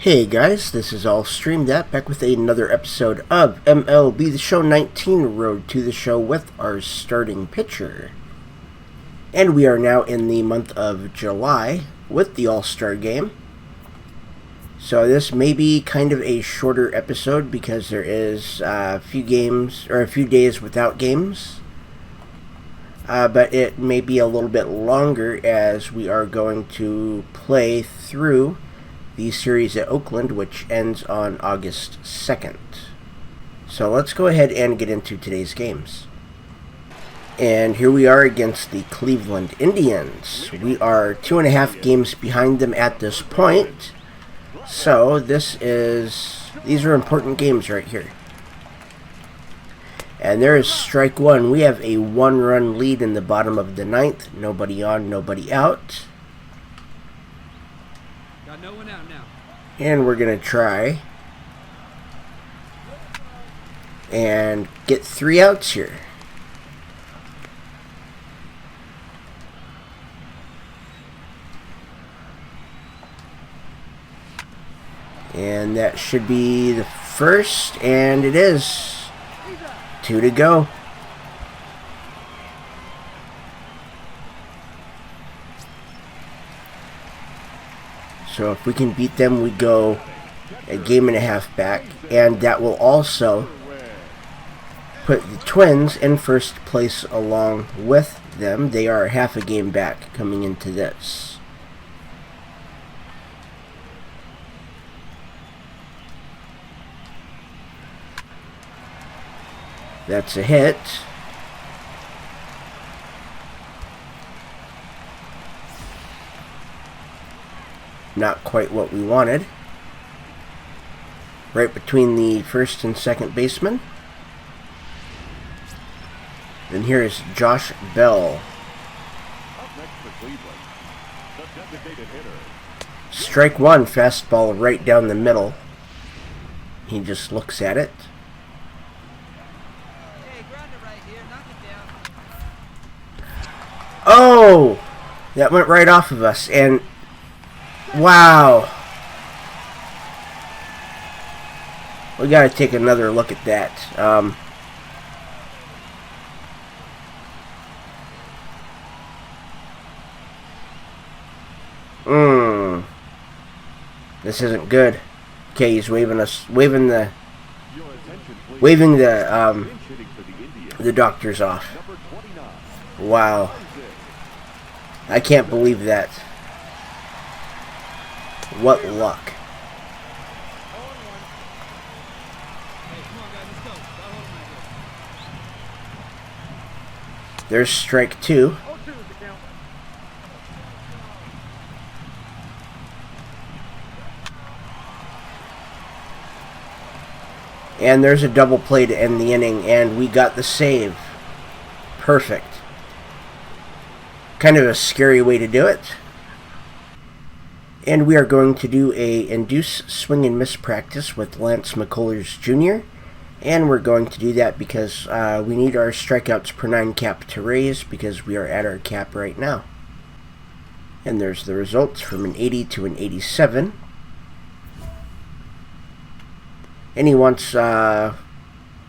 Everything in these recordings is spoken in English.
Hey guys, this is All Streamed That, back with another episode of MLB The Show 19, Road to the Show, with our starting pitcher. And we are now in the month of July with the All-Star Game. So this may be kind of a shorter episode because there is a few days without games. But it may be a little bit longer as we are going to play through the series at Oakland, which ends on August 2nd. So let's go ahead and get into today's games. And here we are against the Cleveland Indians. We are 2.5 games behind them at this point. So these are important games right here. And there is strike one. We have a 1-run lead in the bottom of the ninth. Nobody on, nobody out. Got no one out now. And we're going to try and get 3 outs here. And that should be the first, and it is. 2 to go. So if we can beat them, we go a game and a half back, and that will also put the Twins in first place along with them. They are half a game back coming into this. That's a hit. Not quite what we wanted. Right between the first and second baseman. And here is Josh Bell. Strike one, fastball right down the middle. He just looks at it. Oh! That went right off of us, and wow. We gotta take another look at that. This isn't good. Okay, he's waving the doctors off. Wow. I can't believe that. What luck. There's strike 2. And there's a double play to end the inning, and we got the save. Perfect. Kind of a scary way to do it. And we are going to do a induce swing and miss practice with Lance McCullers Jr. And we're going to do that because we need our strikeouts per 9 cap to raise because we are at our cap right now. And there's the results from an 80 to an 87. And he wants 1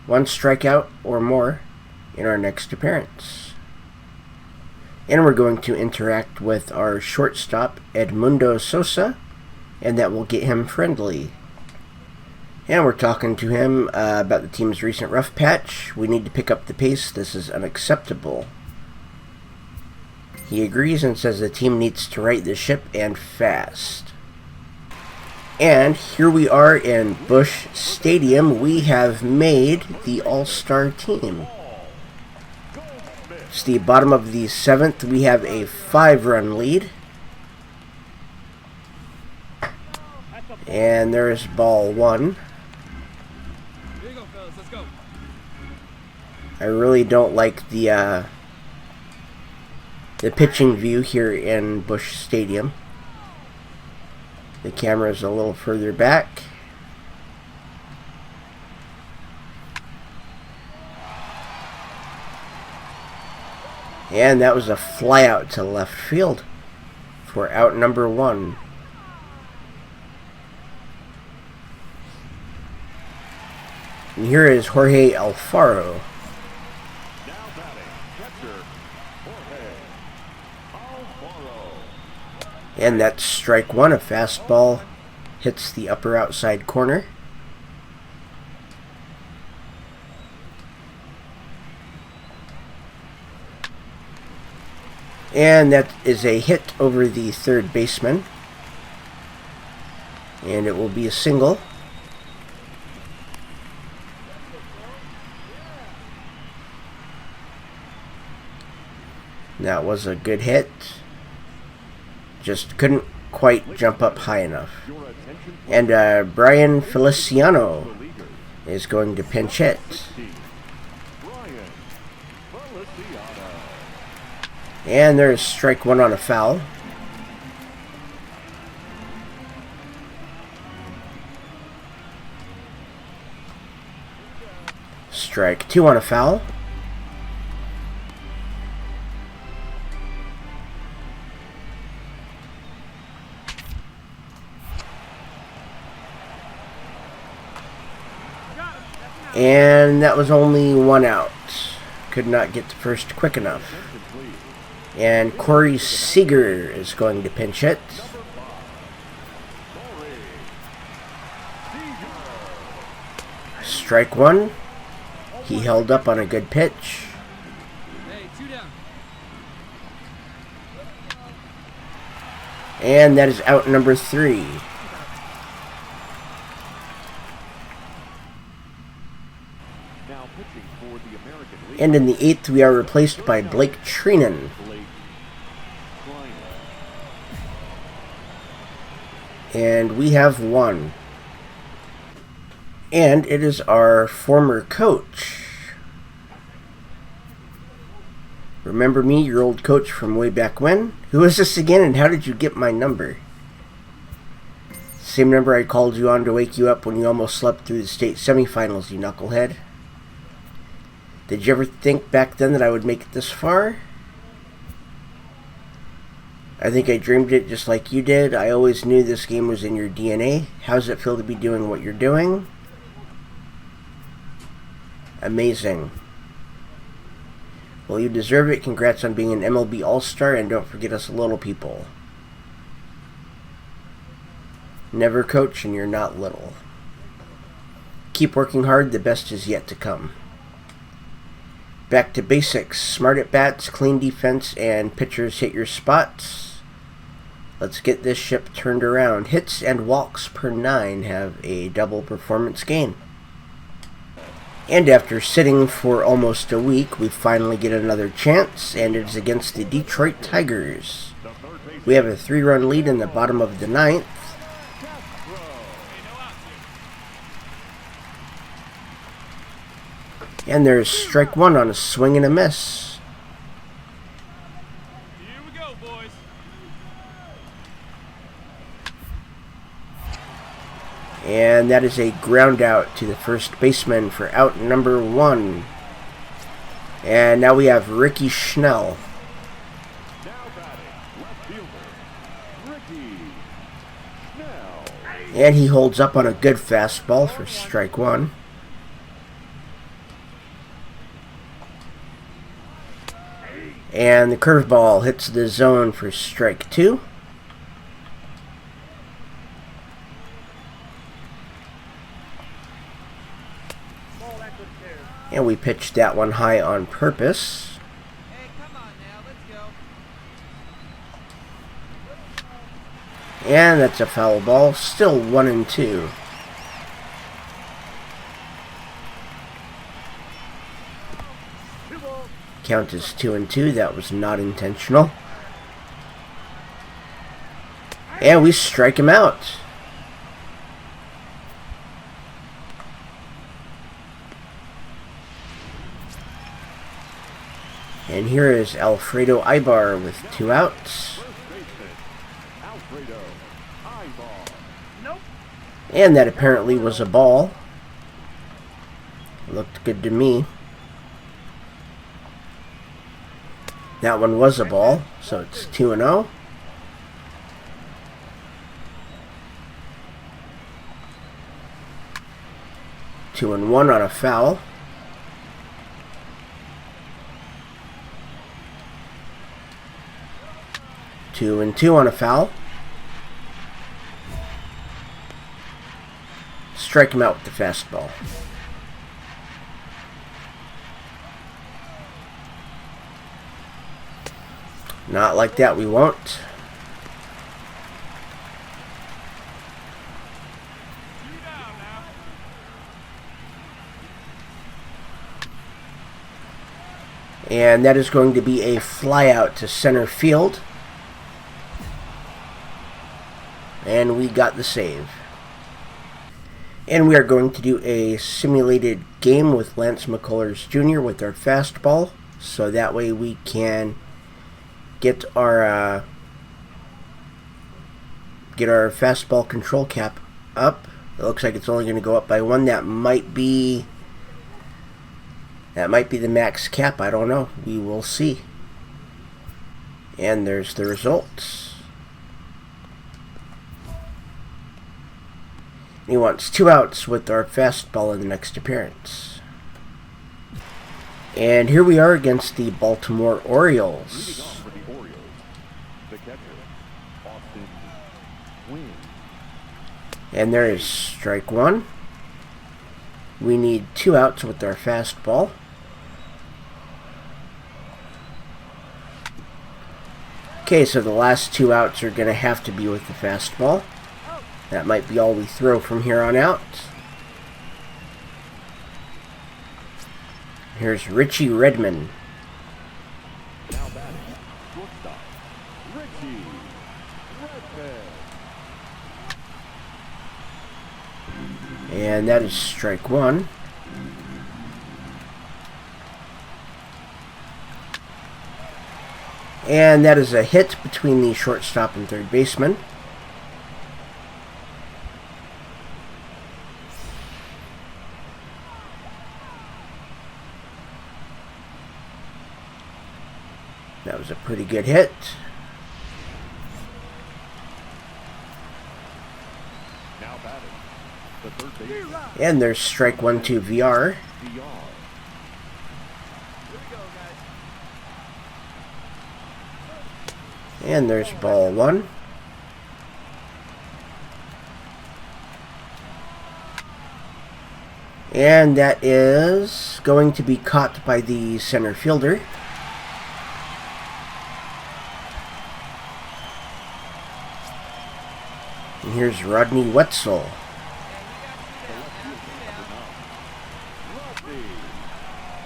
strikeout or more in our next appearance. And we're going to interact with our shortstop, Edmundo Sosa, and that will get him friendly. And we're talking to him about the team's recent rough patch. We need to pick up the pace. This is unacceptable. He agrees and says the team needs to right the ship, and fast. And here we are in Busch Stadium. We have made the All-Star team. It's the bottom of the 7th. We have a 5-run lead. And there is ball 1. Here you go, fellas. Let's go. I really don't like the pitching view here in Busch Stadium. The camera is a little further back. And that was a fly out to left field for out number 1. And here is Jorge Alfaro. Now batting, catcher, Jorge Alfaro. And that's strike one. A fastball hits the upper outside corner. And that is a hit over the third baseman. And it will be a single. That was a good hit. Just couldn't quite jump up high enough. And Brian Feliciano is going to pinch hit. And there's strike one on a foul. Strike two on a foul. And that was only one out. Could not get to first quick enough. And Corey Seager is going to pinch hit. Strike one. He held up on a good pitch. Hey, 2 down. And that is out number 3. Now pitching for the American League. And in the 8th, we are replaced by Blake Treenan. And we have one. And it is our former coach. Remember me, your old coach from way back when? Who is this again, and how did you get my number? Same number I called you on to wake you up when you almost slept through the state semifinals, you knucklehead. Did you ever think back then that I would make it this far? I think I dreamed it just like you did. I always knew this game was in your DNA. How does it feel to be doing what you're doing? Amazing. Well, you deserve it. Congrats on being an MLB All-Star, and don't forget us little people. Never coach and you're not little. Keep working hard. The best is yet to come. Back to basics. Smart at bats, clean defense, and pitchers hit your spots. Let's get this ship turned around. Hits and walks per 9 have a double performance gain. And after sitting for almost a week, we finally get another chance, and it is against the Detroit Tigers. We have a 3-run lead in the bottom of the 9th. And there's strike one on a swing and a miss. Here we go, boys. And that is a ground out to the first baseman for out number 1. And now we have Ricky Schnell. Now batting, left fielder, Ricky Schnell. And he holds up on a good fastball for strike 1. And the curveball hits the zone for strike 2. And we pitched that one high on purpose. Hey, come on now, let's go. And that's a foul ball. Still 1-2. Count is 2-2. That was not intentional. And we strike him out. And here is Alfredo Ibar with 2 outs. First baseman, Alfredo Ibar. Nope. And that apparently was a ball. Looked good to me. That one was a ball, so it's 2-0. 2-1 on a foul. Two and two on a foul. Strike him out with the fastball. Not like that, we won't. And that is going to be a fly out to center field. And we got the save. And we are going to do a simulated game with Lance McCullers Jr. with our fastball. So that way we can get our fastball control cap up. It looks like it's only going to go up by one. That might be the max cap. I don't know. We will see. And there's the results. He wants 2 outs with our fastball in the next appearance. And here we are against the Baltimore Orioles. And there is strike one. We need 2 outs with our fastball. Okay, so the last 2 outs are going to have to be with the fastball. That might be all we throw from here on out. Here's Richie Redmond. Now batting, shortstop, Richie Redmond. And that is strike one. And that is a hit between the shortstop and third baseman. That was a pretty good hit. Now batting, the third baseman, And there's strike one to VR. And there's ball one. And that is going to be caught by the center fielder. And here's Rodney Wetzel.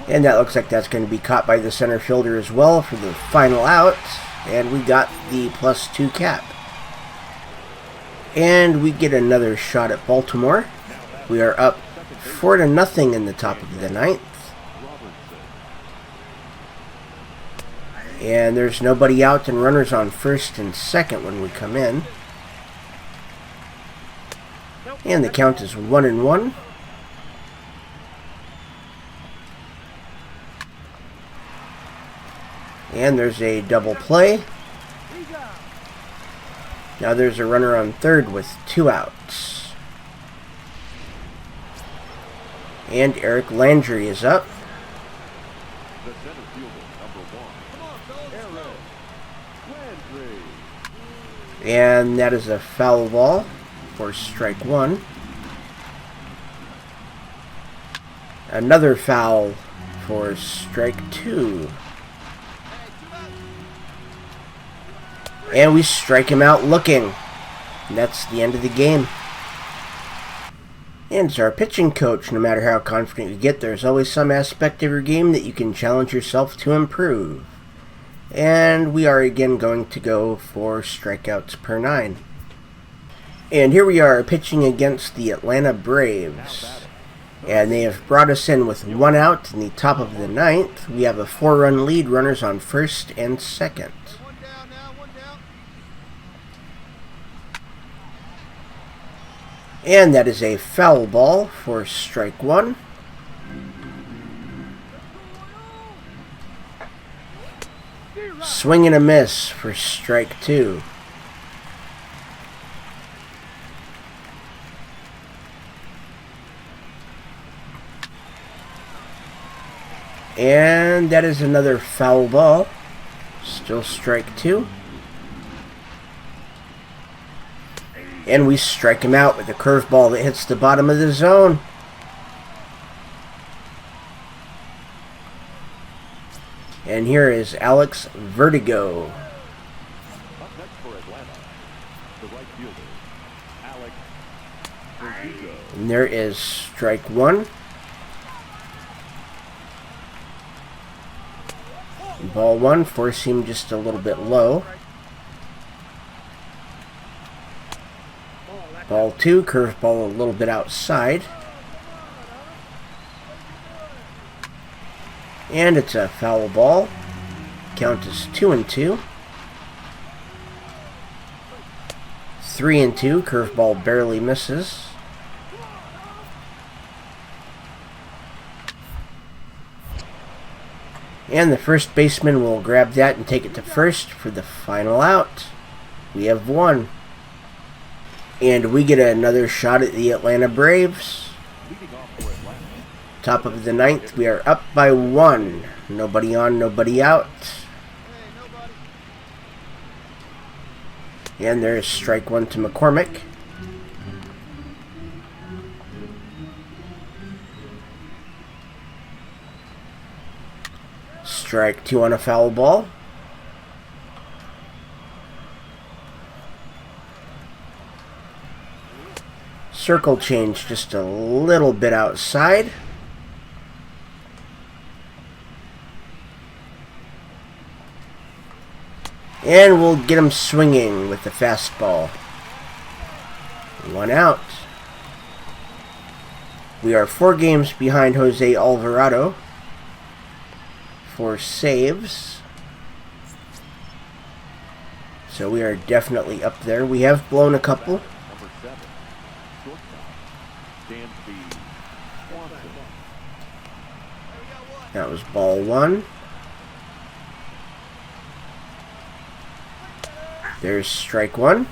And that looks like that's going to be caught by the center fielder as well for the final out. And we got the +2 cap. And we get another shot at Baltimore. We are up 4-0 in the top of the 9th. And there's nobody out and runners on first and second when we come in. And the count is 1-1. And there's a double play. Now there's a runner on third with 2 outs. And Eric Landry is up. the center fielder, number 1, Eric Landry. And that is a foul ball for strike one. Another foul for strike two. And we strike him out looking. And that's the end of the game. And as our pitching coach, no matter how confident you get, there's always some aspect of your game that you can challenge yourself to improve. And we are again going to go for strikeouts per 9. And here we are pitching against the Atlanta Braves. And they have brought us in with 1 out in the top of the 9th. We have a 4-run lead, runners on first and second. One down now, one down. And that is a foul ball for strike one. Swing and a miss for strike two. And that is another foul ball. Still strike two. And we strike him out with a curveball that hits the bottom of the zone. And here is Alex Vertigo. Up next for Atlanta, the right fielder, Alex Vertigo. And there is strike one. Ball one, four seam just a little bit low. Ball two, curveball a little bit outside. And it's a foul ball. Count is 2-2. 3-2, curveball barely misses. And the first baseman will grab that and take it to first for the final out. We have one. And we get another shot at the Atlanta Braves. Leading off for Atlanta, Top of the ninth, we are up by one. Nobody on, nobody out. And there's strike one to McCormick. Strike two on a foul ball. Circle change just a little bit outside. And we'll get him swinging with the fastball. One out. We are 4 games behind Jose Alvarado. 4 saves. So we are definitely up there. We have blown a couple. number 7, shortstop, Dansby Swanson. That was ball one. There's strike one.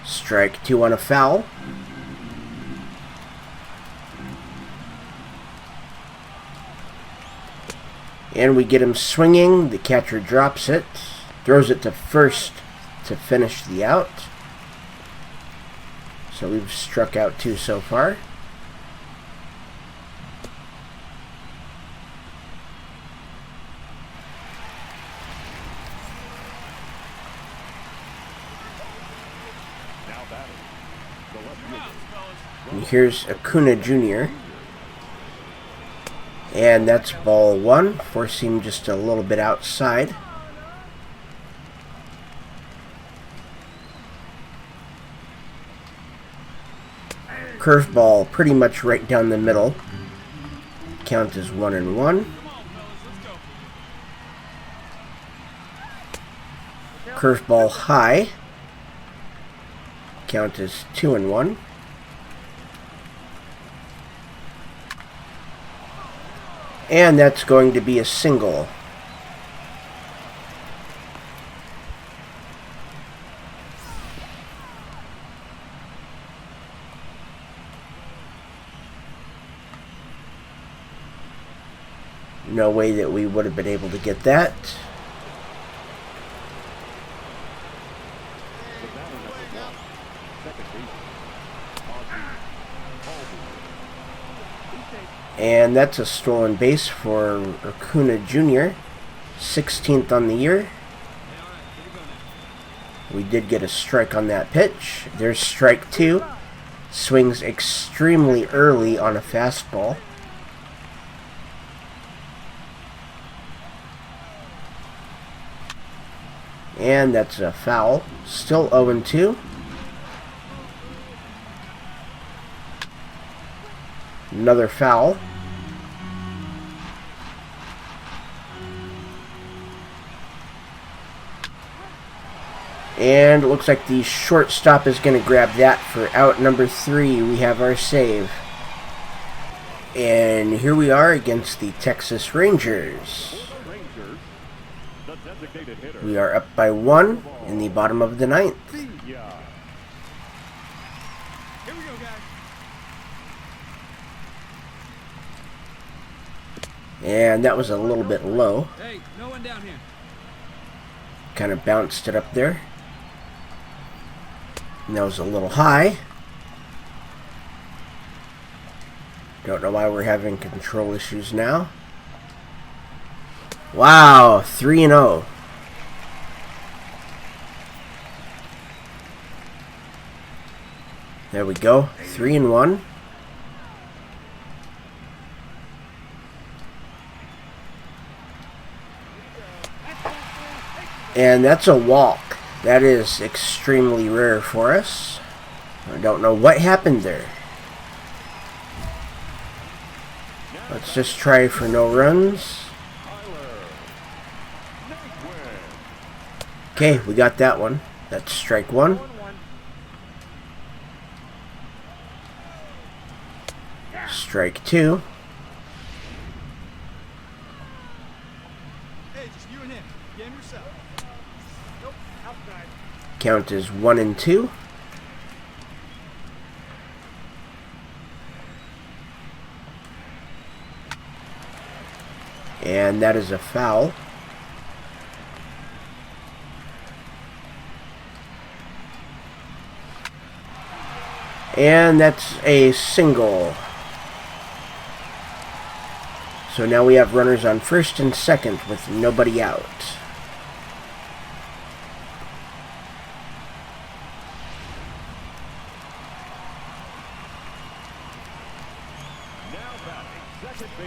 Strike two on a foul. And we get him swinging. The catcher drops it. Throws it to first to finish the out. So we've struck out 2 so far. Now batting, the left fielder, And here's Acuna Jr. And that's ball one. 4 seam just a little bit outside. Curveball pretty much right down the middle. Count is 1-1. Curveball high. Count is 2-1. And that's going to be a single. No way that we would have been able to get that. the batter number 1, second baseman, And that's a stolen base for Acuna Jr. 16th on the year. We did get a strike on that pitch. There's strike two. Swings extremely early on a fastball. And that's a foul. Still 0-2. Another foul. And it looks like the shortstop is going to grab that for out number 3. We have our save. And here we are against the Texas Rangers. Rangers, the designated hitter. We are up by 1 in the bottom of the 9th. Yeah. Here we go, And that was a little bit low. Hey, no one down here. Kind of bounced it up there. And that was a little high. Don't know why we're having control issues now. Wow, 3-0. There we go, 3-1. And that's a walk. That is extremely rare for us. I don't know what happened there. Let's just try for no runs. Okay, we got that one. That's strike one. Strike two. Hey, just you and him. Game yourself. Nope, outside. Count is 1-2. And that is a foul. And that's a single. So now we have runners on first and second with nobody out.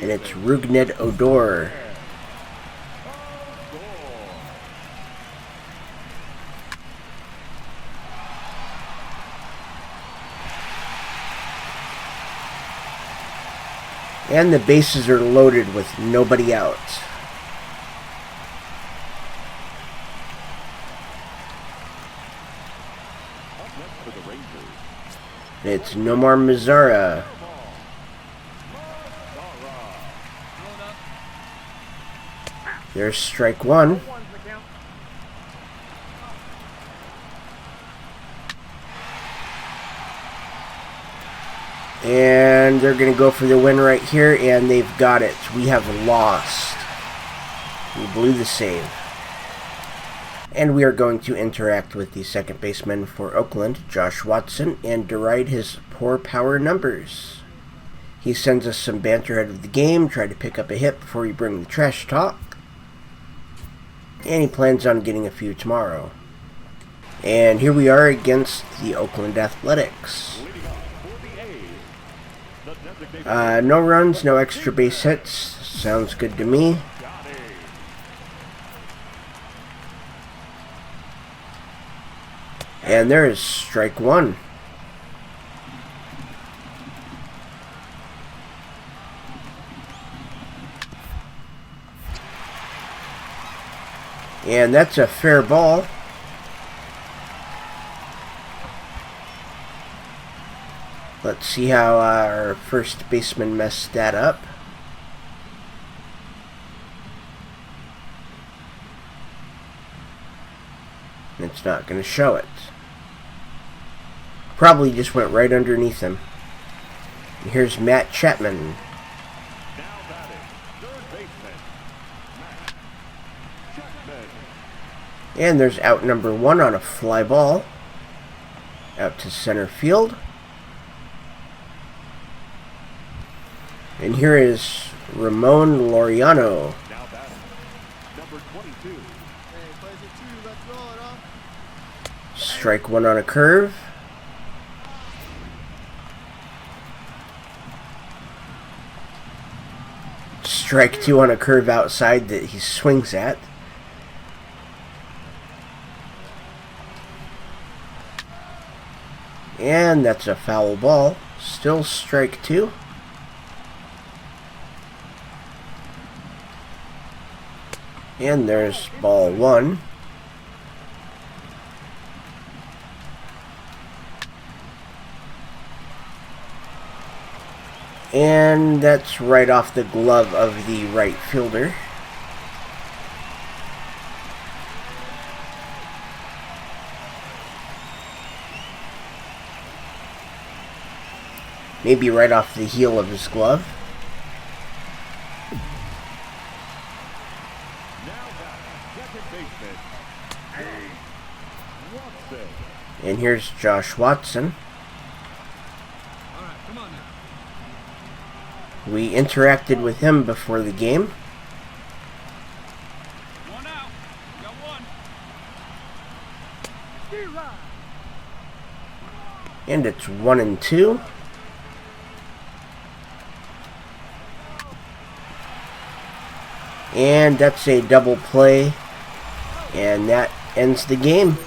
And it's Rugned Odor. And the bases are loaded with nobody out. It's Nomar Mazara. There's strike one. And they're going to go for the win right here, and they've got it. We have lost. We blew the save. And we are going to interact with the second baseman for Oakland, Josh Watson, and deride his poor power numbers. He sends us some banter out of the game, try to pick up a hit before we bring the trash talk. And he plans on getting a few tomorrow. And here we are against the Oakland Athletics. No runs, no extra base hits. Sounds good to me. And there is strike one. And that's a fair ball. Let's see how our first baseman messed that up. It's not going to show it. Probably just went right underneath him. And here's Matt Chapman. And there's out number one on a fly ball. Out to center field. And here is Ramon Laureano. Now batting, number 22. Hey, plays it two, let's roll it on. Strike one on a curve. Strike two on a curve outside that he swings at. And that's a foul ball. Still strike two. And there's ball one. And that's right off the glove of the right fielder. Maybe right off the heel of his glove. save. And here's Josh Watson. All right, come on now. We interacted with him before the game. One out. You got one. And it's 1-2. And that's a double play. And that ends the game.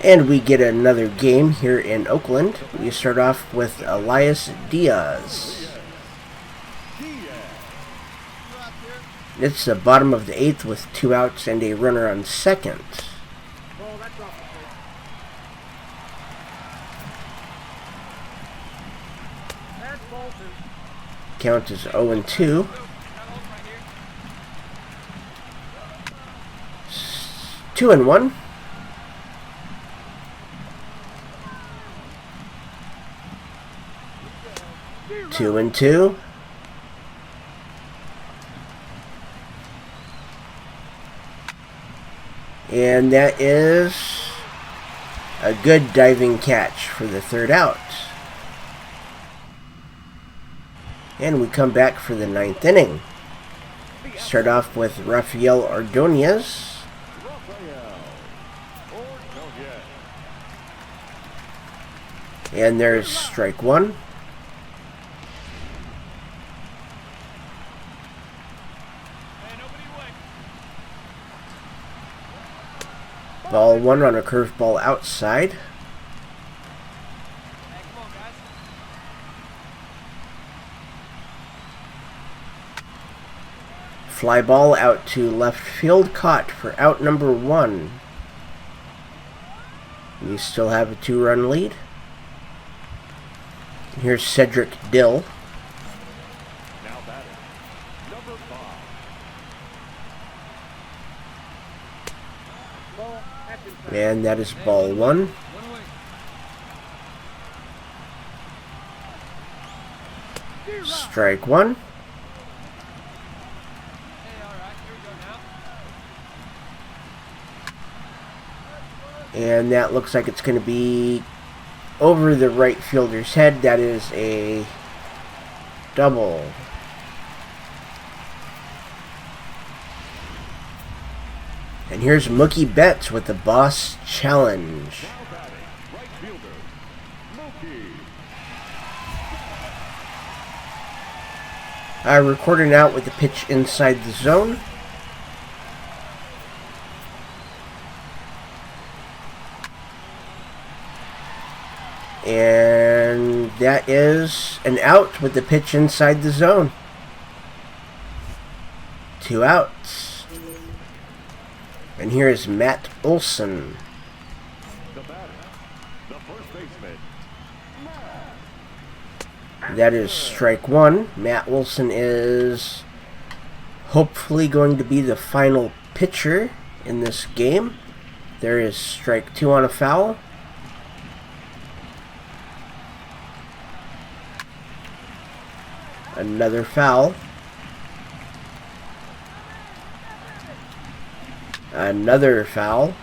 And we get another game here in Oakland. We start off with Elias Diaz. It's the bottom of the 8th with 2 outs and a runner on second. Count is 0-2. 2-1. Two and two. And that is a good diving catch for the 3rd out. And we come back for the 9th inning. Start off with Rafael Ordonez. And there's strike 1. Ball 1 on a curveball outside. Fly ball out to left field, caught for out number 1. We still have a 2-run lead. Here's Cedric Dill. Now batting, number 5. And that is ball 1. Strike 1. And that looks like it's going to be over the right fielder's head. That is a double. And here's Mookie Betts with the Boss Challenge. Now batting, right fielder, Mookie. Recording out with the pitch inside the zone. And that is an out with the pitch inside the zone. 2 outs. And here is Matt Olson. The batter, the first baseman, That is strike 1. Matt Olson is hopefully going to be the final pitcher in this game. There is strike 2 on a foul. Another foul. Another foul.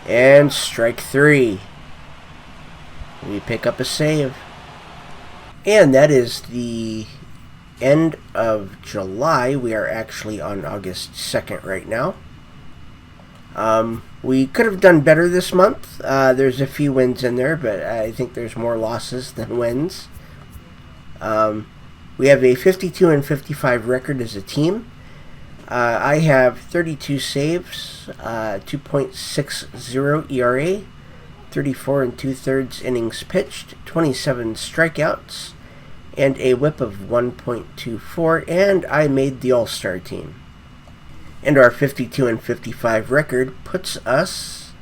And strike 3. We pick up a save. And that is the end of July. We are actually on August 2nd right now. We could have done better this month. There's a few wins in there, but I think there's more losses than wins. We have a 52-55 record as a team. I have 32 saves, 2.60 ERA, 34 2/3 innings pitched, 27 strikeouts, and a whip of 1.24, and I made the All-Star team. And our 52-55 record puts us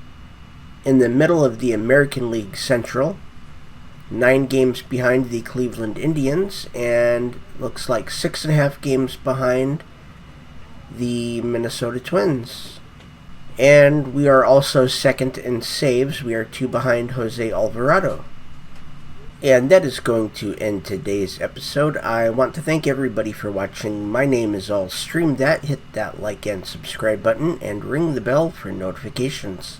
in the middle of the American League Central, 9 games behind the Cleveland Indians, and looks like 6.5 games behind the Minnesota Twins. And we are also second in saves. We are 2 behind Jose Alvarado. And that is going to end today's episode. I want to thank everybody for watching. My name is All Stream That. Hit that like and subscribe button and ring the bell for notifications.